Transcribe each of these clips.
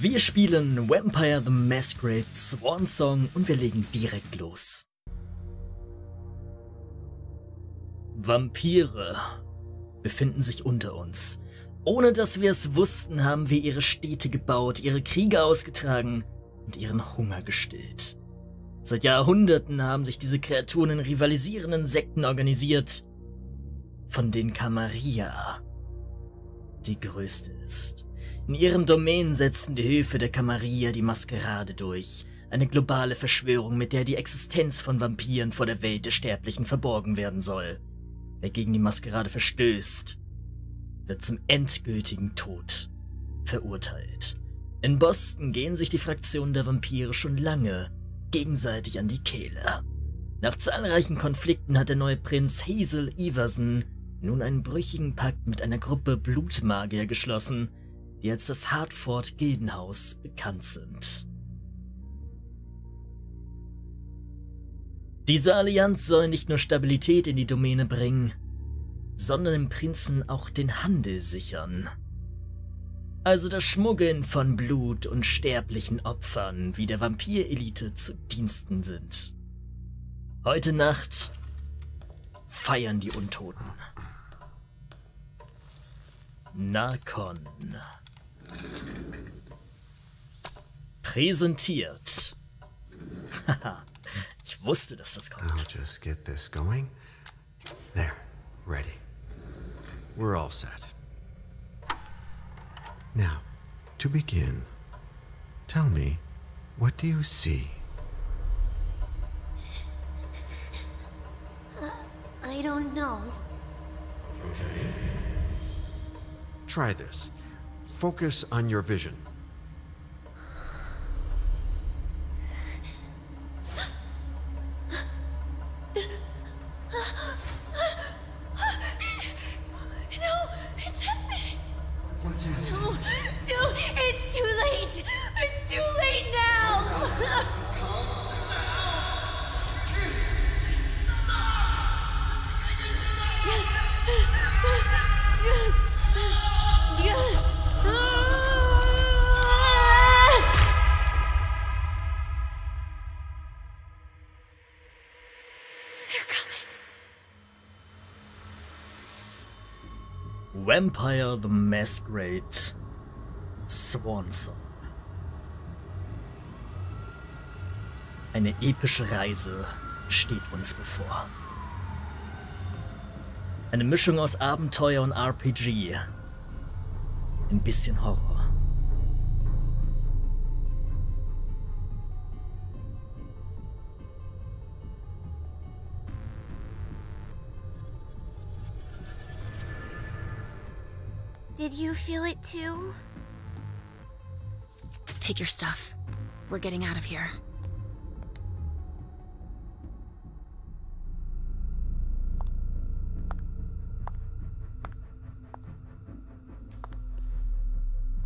Wir spielen Vampire the Masquerade Swansong und wir legen direkt los. Vampire befinden sich unter uns. Ohne dass wir es wussten, haben wir ihre Städte gebaut, ihre Kriege ausgetragen und ihren Hunger gestillt. Seit Jahrhunderten haben sich diese Kreaturen in rivalisierenden Sekten organisiert, von denen Camarilla die größte ist. In ihren Domänen setzten die Höfe der Camarilla die Masquerade durch, eine globale Verschwörung, mit der die Existenz von Vampiren vor der Welt der Sterblichen verborgen werden soll. Wer gegen die Masquerade verstößt, wird zum endgültigen Tod verurteilt. In Boston gehen sich die Fraktionen der Vampire schon lange gegenseitig an die Kehle. Nach zahlreichen Konflikten hat der neue Prinz Hazel Iverson nun einen brüchigen Pakt mit einer Gruppe Blutmagier geschlossen, die als das Hartford-Gildenhaus bekannt sind. Diese Allianz soll nicht nur Stabilität in die Domäne bringen, sondern dem Prinzen auch den Handel sichern. Also das Schmuggeln von Blut und sterblichen Opfern, wie der Vampirelite zu Diensten sind. Heute Nacht feiern die Untoten. Nakon. Präsentiert. Haha, ich wusste, dass das kommt. I'll just get this going. There, ready. We're all set. Now, to begin, tell me, what do you see? I don't know. Okay. Try this. Focus on your vision. Vampire the Masquerade Swansong. Eine epische Reise steht uns bevor. Eine Mischung aus Abenteuer und RPG. Ein bisschen Horror. Did you feel it too? Take your stuff. We're getting out of here.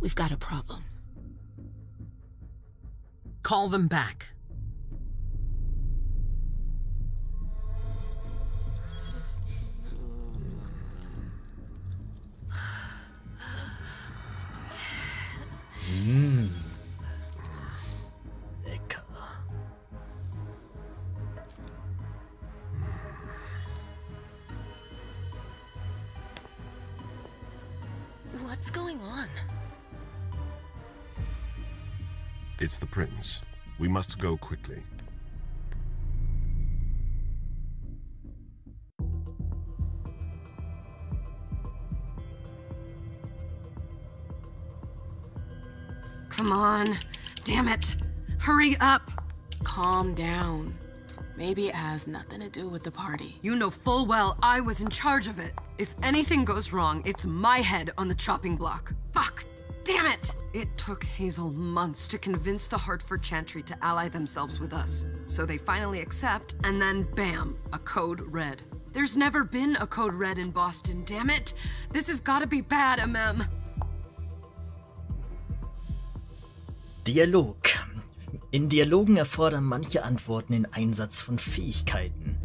We've got a problem. Call them back. Lecker. What's going on? It's the prince. We must go quickly. Come on. Damn it. Hurry up. Calm down. Maybe it has nothing to do with the party. You know full well I was in charge of it. If anything goes wrong, it's my head on the chopping block. Fuck. Damn it! It took Hazel months to convince the Hartford Chantry to ally themselves with us. So they finally accept, and then bam, a code red. There's never been a code red in Boston, damn it! This has gotta be bad, Emem. Dialog. In Dialogen erfordern manche Antworten den Einsatz von Fähigkeiten.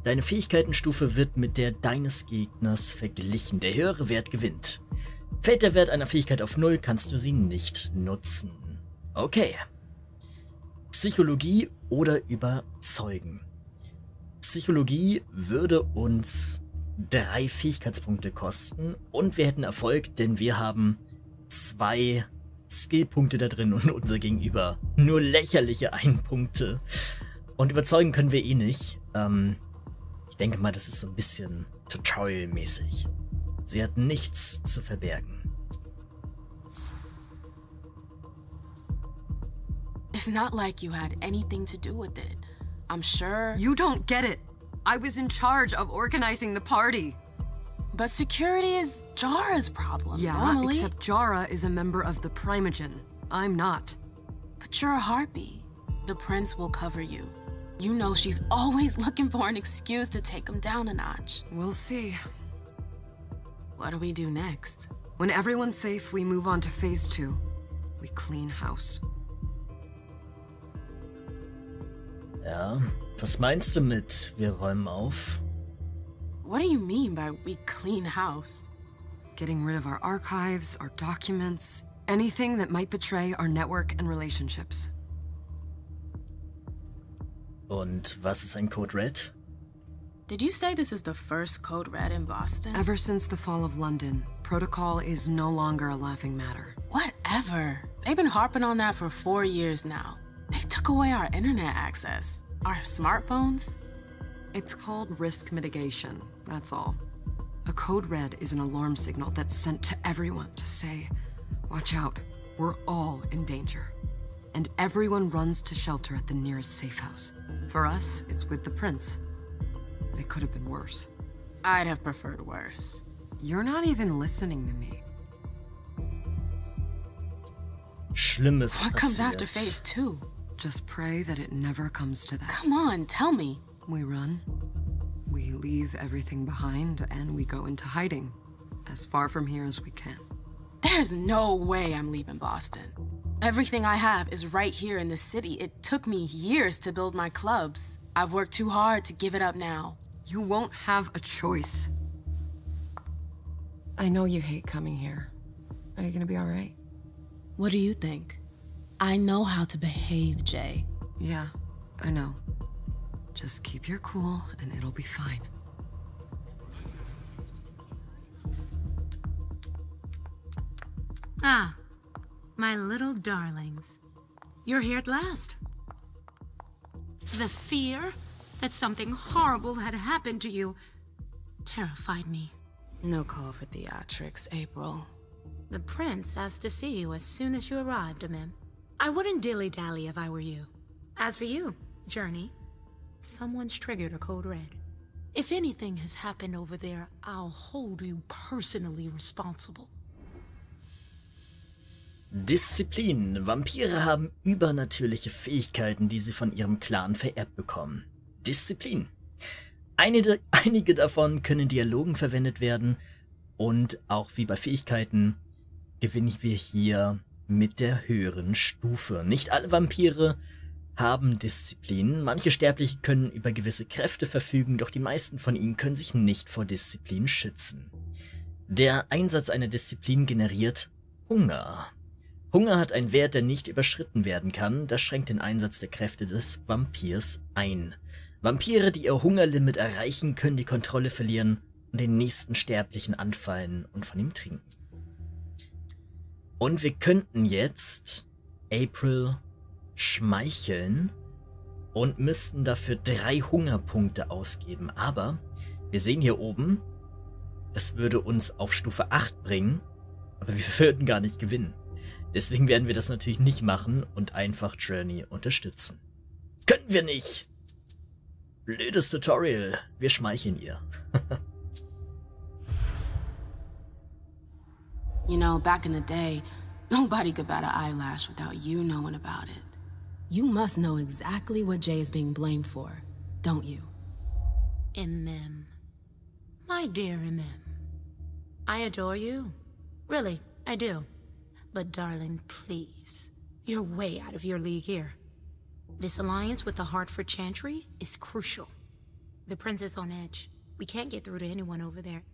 Deine Fähigkeitenstufe wird mit der deines Gegners verglichen. Der höhere Wert gewinnt. Fällt der Wert einer Fähigkeit auf 0, kannst du sie nicht nutzen. Okay. Psychologie oder Überzeugen. Psychologie würde uns 3 Fähigkeitspunkte kosten und wir hätten Erfolg, denn wir haben 2 Skillpunkte da drin und unser Gegenüber nur lächerliche 1 Punkte. Und überzeugen können wir eh nicht. Ich denke mal, das ist so ein bisschen Tutorial-mäßig. Sie hat nichts zu verbergen. It's not like you had anything to do with it. I'm sure... You don't get it. I was in charge of organizing the party. But security is Jara's problem, Yeah, normally. except Jara is a member of the Primogen. I'm not. But you're a harpy. The prince will cover you. You know she's always looking for an excuse to take him down a notch. We'll see. What do we do next? When everyone's safe, we move on to phase 2. We clean house. Ja, was meinst du mit wir räumen auf? What do you mean by we clean house? Getting rid of our archives, our documents, anything that might betray our network and relationships. Und was ist ein Code Red? Did you say this is the first Code Red in Boston? Ever since the fall of London, protocol is no longer a laughing matter. Whatever. They've been harping on that for 4 years now. They took away our internet access. Our smartphones. It's called risk mitigation, that's all. A code red is an alarm signal that's sent to everyone to say, watch out, we're all in danger. And everyone runs to shelter at the nearest safe house. For us, it's with the prince. It could have been worse. I'd have preferred worse. You're not even listening to me. Schlimmes What comes passiert. after phase 2? Just pray that it never comes to that. Come on, tell me. We run, we leave everything behind, and we go into hiding. As far from here as we can. There's no way I'm leaving Boston. Everything I have is right here in the city. It took me years to build my clubs. I've worked too hard to give it up now. You won't have a choice. I know you hate coming here. Are you gonna be alright? What do you think? I know how to behave, Jay. Yeah, I know. Just keep your cool and it'll be fine. Ah, my little darlings. You're here at last. The fear that something horrible had happened to you terrified me. No call for theatrics, April. The prince asked to see you as soon as you arrived, Emem. I wouldn't dilly-dally if I were you. As for you, Journey, someone's triggered a code red. If anything has happened over there, I'll hold you personally responsible. Disziplin. Vampire haben übernatürliche Fähigkeiten, die sie von ihrem Clan vererbt bekommen. Disziplin. Einige davon können in Dialogen verwendet werden und auch wie bei Fähigkeiten gewinnen wir hier mit der höheren Stufe. Nicht alle Vampire haben Disziplin. Manche Sterbliche können über gewisse Kräfte verfügen, doch die meisten von ihnen können sich nicht vor Disziplin schützen. Der Einsatz einer Disziplin generiert Hunger. Hunger hat einen Wert, der nicht überschritten werden kann. Das schränkt den Einsatz der Kräfte des Vampirs ein. Vampire, die ihr Hungerlimit erreichen, können die Kontrolle verlieren und den nächsten Sterblichen anfallen und von ihm trinken. Und wir könnten jetzt April schmeicheln und müssten dafür 3 Hungerpunkte ausgeben. Aber wir sehen hier oben, das würde uns auf Stufe 8 bringen, aber wir würden gar nicht gewinnen. Deswegen werden wir das natürlich nicht machen und einfach Journey unterstützen. Können wir nicht! Blödes Tutorial. Wir schmeicheln ihr. You know, back in the day, nobody could bat an eyelash without you knowing about it. You must know exactly what Jay is being blamed for, don't you? Emem. My dear Emem. I adore you. Really, I do. But darling, please. You're way out of your league here. This alliance with the Hartford Chantry is crucial. The prince is on edge. We can't get through to anyone over there.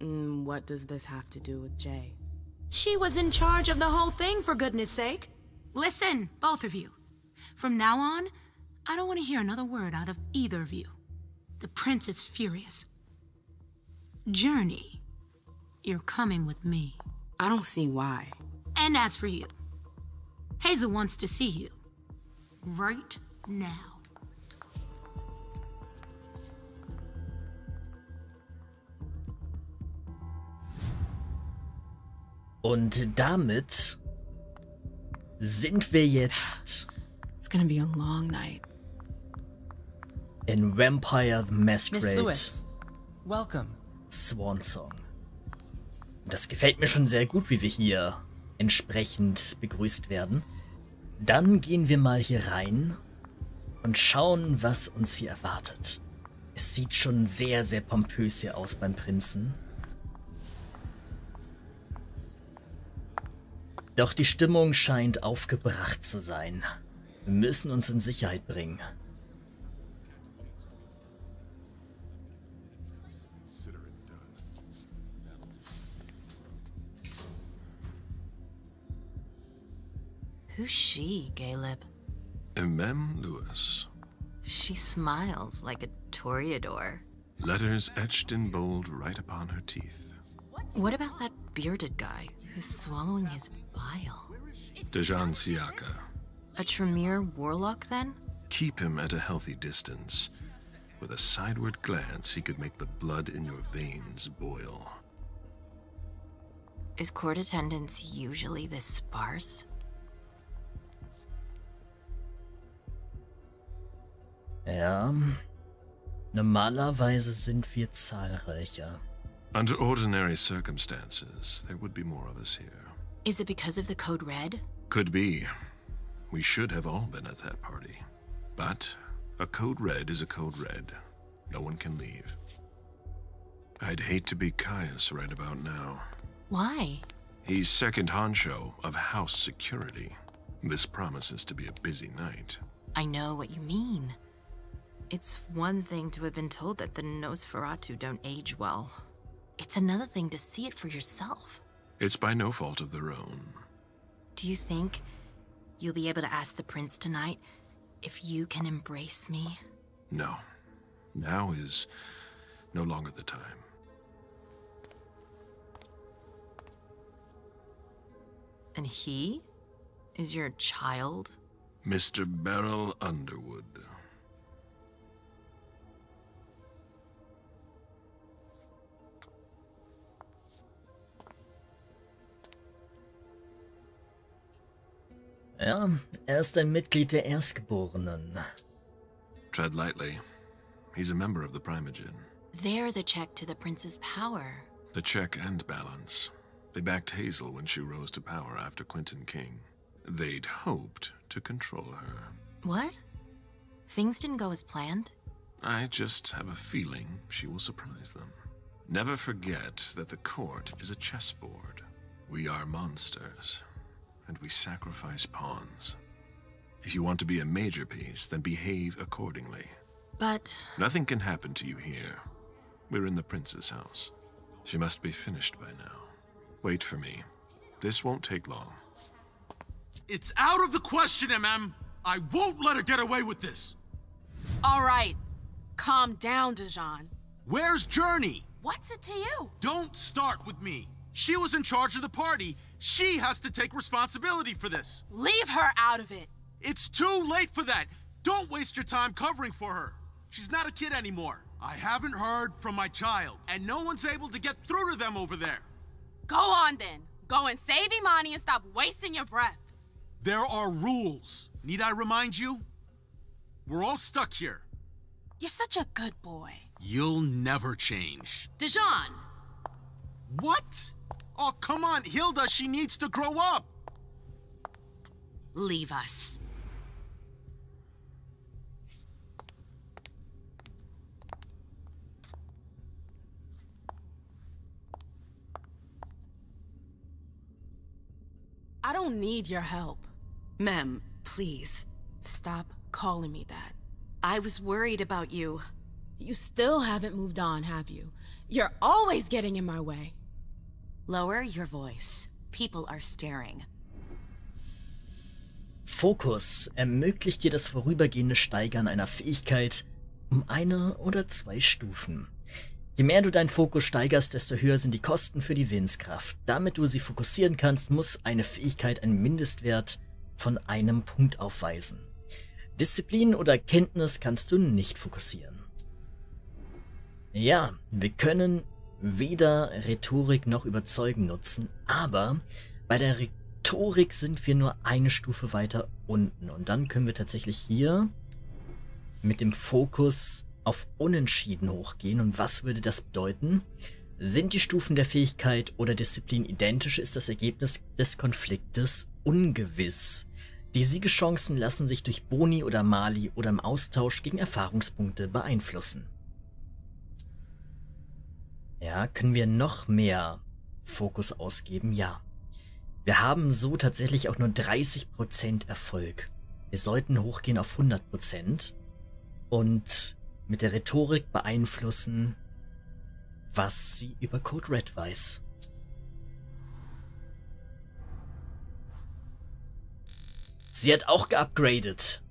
What does this have to do with Jay? She was in charge of the whole thing, for goodness sake. Listen, both of you. From now on, I don't want to hear another word out of either of you. The prince is furious. Journey, you're coming with me. I don't see why. And as for you, Hazel wants to see you. Right now. Und damit sind wir jetzt It's gonna be a long night. in Vampire the Miss Masquerade Lewis, welcome. Swansong. Das gefällt mir schon sehr gut, wie wir hier entsprechend begrüßt werden. Dann gehen wir mal hier rein und schauen, was uns hier erwartet. Es sieht schon sehr, sehr pompös hier aus beim Prinzen. Doch die Stimmung scheint aufgebracht zu sein. Wir müssen uns in Sicherheit bringen. Who's she, Galeb? Emem Lewis. She smiles like a toreador. Letters etched in bold right upon her teeth. What about that bearded guy who's swallowing his bile? Dejan Siaka. A Tremere warlock, then? Keep him at a healthy distance. With a sideward glance, he could make the blood in your veins boil. Is court attendance usually this sparse? Ja, normalerweise sind wir zahlreicher. Under ordinary circumstances, there would be more of us here. Is it because of the Code Red? Could be. We should have all been at that party. But a Code Red is a Code Red. No one can leave. I'd hate to be Caius right about now. Why? He's second honcho of house security. This promises to be a busy night. I know what you mean. It's one thing to have been told that the Nosferatu don't age well. It's another thing to see it for yourself. It's by no fault of their own. Do you think you'll be able to ask the prince tonight if you can embrace me? No. Now is no longer the time. And he is your child? Mr. Beryl Underwood. Ja, ist ein Mitglied der Erstgeborenen. Tread lightly. He's a member of the Primogen. They're the check to the prince's power. The check and balance. They backed Hazel when she rose to power after Quentin King. They'd hoped to control her. What? Things didn't go as planned? I just have a feeling she will surprise them. Never forget that the court is a chessboard. We are monsters, and we sacrifice pawns. If you want to be a major piece, then behave accordingly. But... Nothing can happen to you here. We're in the prince's house. She must be finished by now. Wait for me. This won't take long. It's out of the question, Emem. I won't let her get away with this. All right. Calm down, Dejan. Where's Journey? What's it to you? Don't start with me. She was in charge of the party. She has to take responsibility for this. Leave her out of it. It's too late for that. Don't waste your time covering for her. She's not a kid anymore. I haven't heard from my child, and no one's able to get through to them over there. Go on then. Go and save Imani and stop wasting your breath. There are rules. Need I remind you? We're all stuck here. You're such a good boy. You'll never change. Dejan! What? Oh, come on, Hilda, she needs to grow up. Leave us. I don't need your help. Mem, please. Stop calling me that. I was worried about you. You still haven't moved on, have you? You're always getting in my way. Lower your voice. People are staring. Fokus ermöglicht dir das vorübergehende Steigern einer Fähigkeit um 1 oder 2 Stufen. Je mehr du deinen Fokus steigerst, desto höher sind die Kosten für die Willenskraft. Damit du sie fokussieren kannst, muss eine Fähigkeit einen Mindestwert von 1 Punkt aufweisen. Disziplin oder Kenntnis kannst du nicht fokussieren. Ja, wir können weder Rhetorik noch Überzeugen nutzen, aber bei der Rhetorik sind wir nur eine Stufe weiter unten. Und dann können wir tatsächlich hier mit dem Fokus auf Unentschieden hochgehen. Und was würde das bedeuten? Sind die Stufen der Fähigkeit oder Disziplin identisch, ist das Ergebnis des Konfliktes ungewiss. Die Siegeschancen lassen sich durch Boni oder Mali oder im Austausch gegen Erfahrungspunkte beeinflussen. Ja, können wir noch mehr Fokus ausgeben? Ja. Wir haben so tatsächlich auch nur 30% Erfolg. Wir sollten hochgehen auf 100% und mit der Rhetorik beeinflussen, was sie über Code Red weiß. Sie hat auch geupgradet.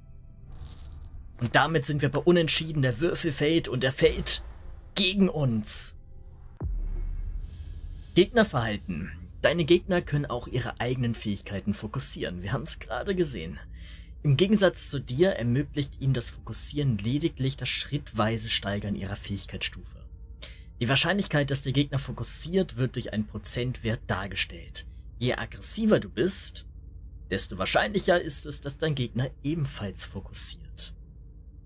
Und damit sind wir bei Unentschieden. Der Würfel fällt und er fällt gegen uns. Gegnerverhalten. Deine Gegner können auch ihre eigenen Fähigkeiten fokussieren. Wir haben es gerade gesehen. Im Gegensatz zu dir ermöglicht ihnen das Fokussieren lediglich das schrittweise Steigern ihrer Fähigkeitsstufe. Die Wahrscheinlichkeit, dass der Gegner fokussiert, wird durch einen Prozentwert dargestellt. Je aggressiver du bist, desto wahrscheinlicher ist es, dass dein Gegner ebenfalls fokussiert.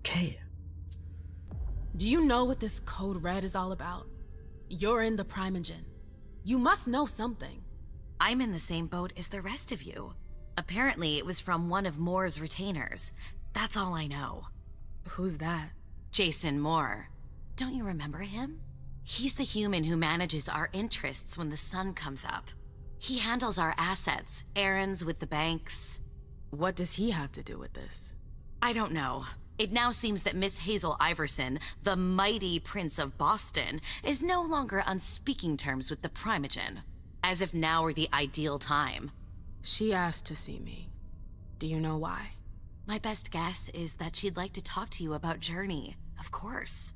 Okay. Do you know what this Code Red is all about? You're in the Primogen. You must know something. I'm in the same boat as the rest of you. Apparently, it was from one of Moore's retainers. That's all I know. Who's that? Jason Moore. Don't you remember him? He's the human who manages our interests when the sun comes up. He handles our assets, errands with the banks. What does he have to do with this? I don't know. It now seems that Miss Hazel Iverson, the mighty Prince of Boston, is no longer on speaking terms with the Primogen. As if now were the ideal time. She asked to see me. Do you know why? My best guess is that she'd like to talk to you about Journey, of course.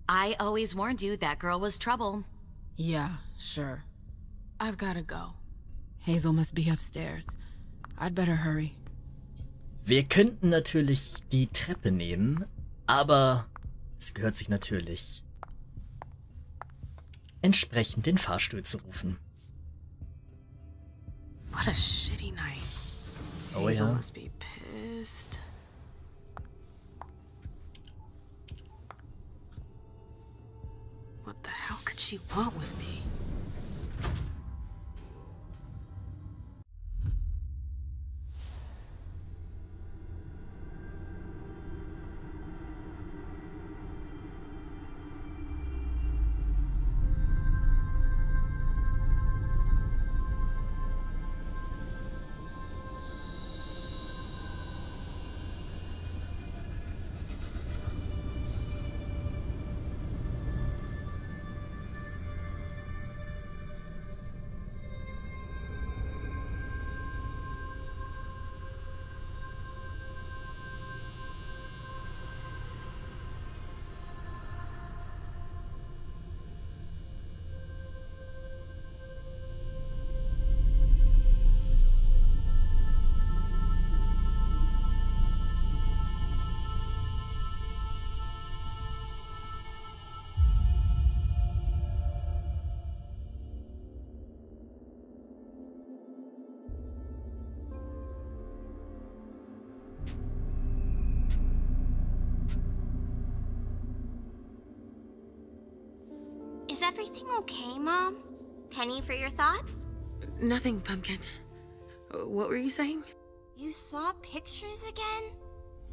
I always warned you that girl was trouble. Yeah, sure. I've gotta go. Hazel must be upstairs. I'd better hurry. Wir könnten natürlich die Treppe nehmen, aber es gehört sich natürlich, entsprechend den Fahrstuhl zu rufen. What a shitty night. Oh Hazel ja. must be pissed. What the hell could she want with me? Is everything okay, Mom? Penny for your thoughts? Nothing, Pumpkin. What were you saying? You saw pictures again?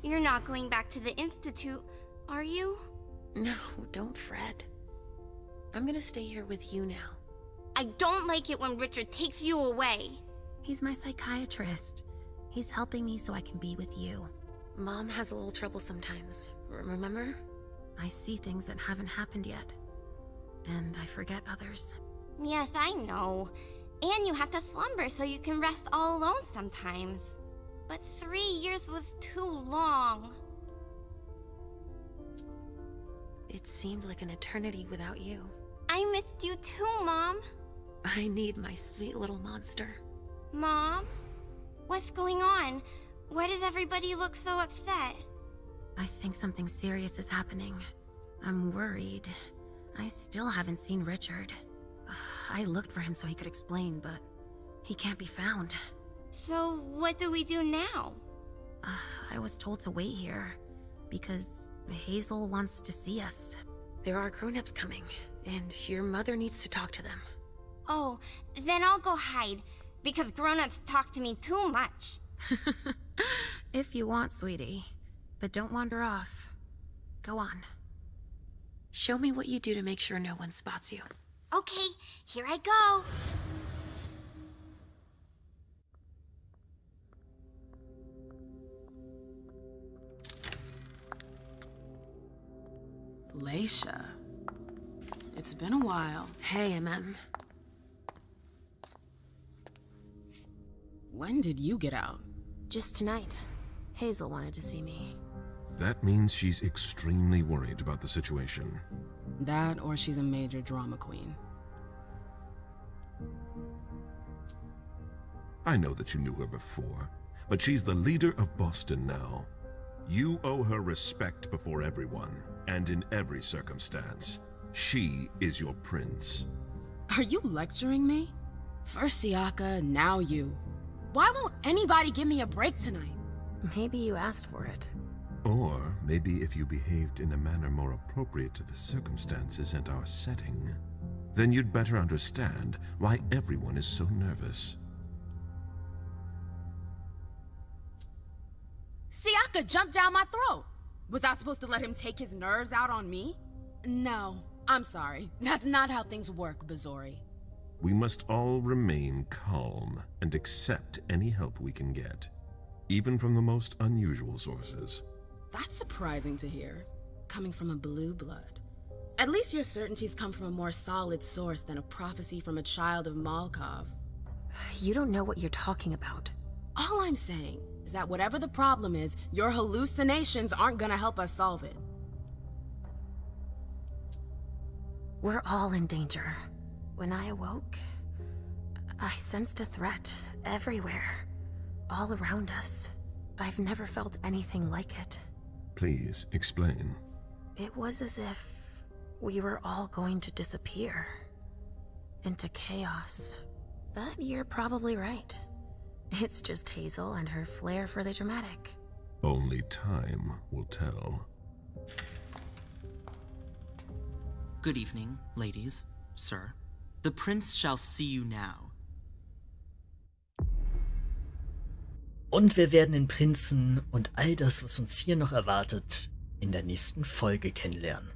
You're not going back to the Institute, are you? No, don't fret. I'm gonna stay here with you now. I don't like it when Richard takes you away. He's my psychiatrist. He's helping me so I can be with you. Mom has a little trouble sometimes, remember? I see things that haven't happened yet. And I forget others. Yes, I know. And you have to slumber so you can rest all alone sometimes. But 3 years was too long. It seemed like an eternity without you. I missed you too, Mom. I need my sweet little monster. Mom? What's going on? Why does everybody look so upset? I think something serious is happening. I'm worried. I still haven't seen Richard. I looked for him so he could explain, but he can't be found. So what do we do now? I was told to wait here because Hazel wants to see us. There are grown-ups coming, and your mother needs to talk to them. Oh, then I'll go hide, because grown-ups talk to me too much. If you want, sweetie. But don't wander off. Go on. Show me what you do to make sure no one spots you. Okay, here I go. Leysha. It's been a while. Hey, Emem. When did you get out? Just tonight. Hazel wanted to see me. That means she's extremely worried about the situation. That, or she's a major drama queen. I know that you knew her before, but she's the leader of Boston now. You owe her respect before everyone, and in every circumstance. She is your prince. Are you lecturing me? First Siaka, now you. Why won't anybody give me a break tonight? Maybe you asked for it. Or maybe if you behaved in a manner more appropriate to the circumstances and our setting, then you'd better understand why everyone is so nervous. Siaka jumped down my throat. Was I supposed to let him take his nerves out on me? No, I'm sorry. That's not how things work, Bazori. We must all remain calm and accept any help we can get, even from the most unusual sources. That's surprising to hear, coming from a blue blood. At least your certainties come from a more solid source than a prophecy from a child of Malkov. You don't know what you're talking about. All I'm saying is that whatever the problem is, your hallucinations aren't gonna help us solve it. We're all in danger. When I awoke, I sensed a threat everywhere, all around us. I've never felt anything like it. Please, explain. It was as if we were all going to disappear into chaos. But you're probably right. It's just Hazel and her flair for the dramatic. Only time will tell. Good evening, ladies, sir. The prince shall see you now. Und wir werden den Prinzen und all das, was uns hier noch erwartet, in der nächsten Folge kennenlernen.